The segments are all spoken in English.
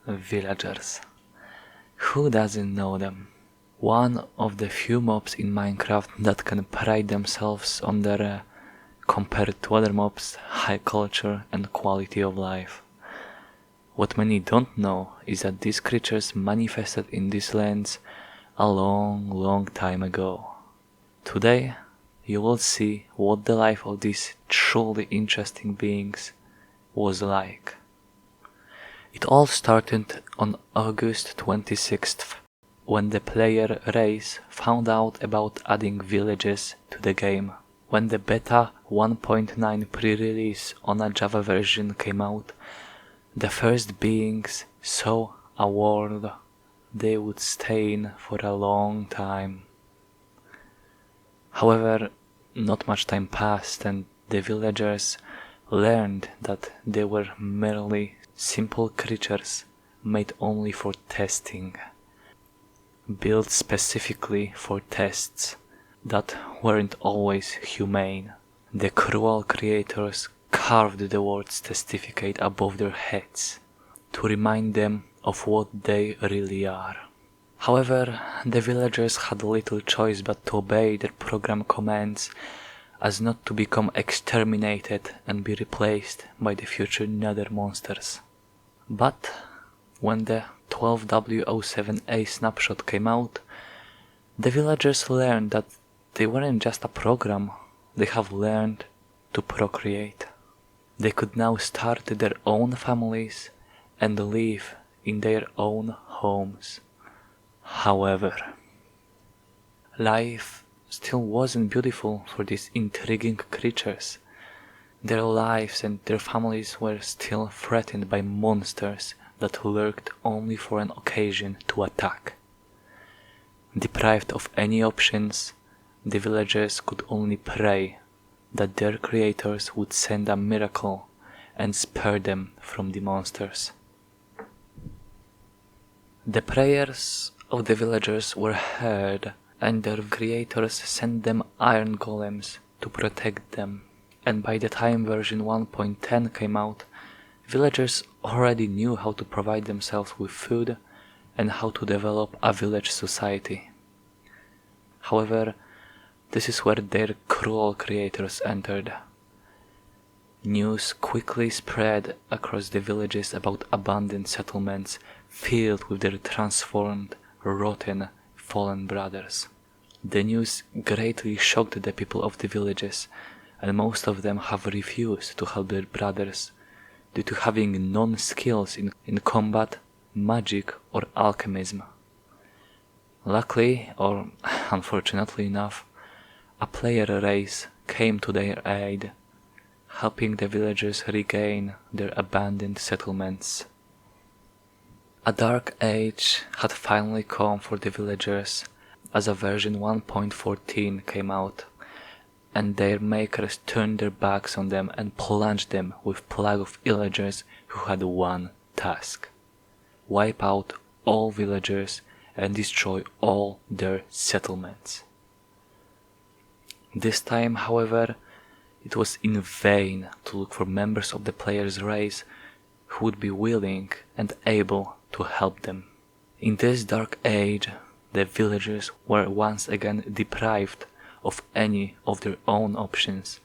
Villagers. Who doesn't know them? One of the few mobs in Minecraft that can pride themselves on their, compared to other mobs, high culture and quality of life. What many don't know is that these creatures manifested in these lands a long time ago. Today, you will see what the life of these truly interesting beings was like. It all started on August 26th, when the player race found out about adding villages to the game. When the beta 1.9 pre-release on a Java version came out, the first beings saw a world they would stay in for a long time. However, not much time passed and the villagers learned that they were merely simple creatures made only for testing, built specifically for tests that weren't always humane. The cruel creators carved the words testificate above their heads to remind them of what they really are. However, the villagers had little choice but to obey their program commands as not to become exterminated and be replaced by the future nether monsters. But when the 12W07A snapshot came out, the villagers learned that they weren't just a program, they have learned to procreate. They could now start their own families and live in their own homes. However, life still wasn't beautiful for these intriguing creatures. Their lives and their families were still threatened by monsters that lurked only for an occasion to attack. Deprived of any options, the villagers could only pray that their creators would send a miracle and spare them from the monsters. The prayers of the villagers were heard, and their creators sent them iron golems to protect them. And by the time version 1.10 came out, villagers already knew how to provide themselves with food and how to develop a village society. However, this is where their cruel creators entered. News quickly spread across the villages about abandoned settlements filled with their transformed, rotten, fallen brothers. The news greatly shocked the people of the villages, and most of them have refused to help their brothers due to having non-skills in combat, magic or alchemism. Luckily, or unfortunately enough, a player race came to their aid, helping the villagers regain their abandoned settlements. A dark age had finally come for the villagers as a version 1.14 came out, and their makers turned their backs on them and plunged them with plague of villagers who had one task: wipe out all villagers and destroy all their settlements. This time, however, it was in vain to look for members of the player's race who would be willing and able to help them. In this dark age, the villagers were once again deprived of any of their own options,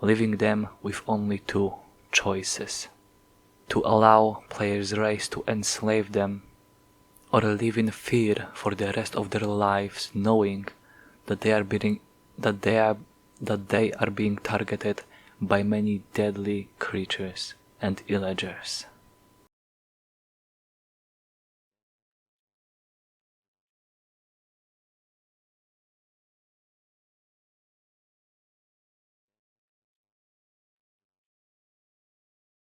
leaving them with only two choices: to allow player's race to enslave them, or live in fear for the rest of their lives, knowing that they are being targeted by many deadly creatures and villagers.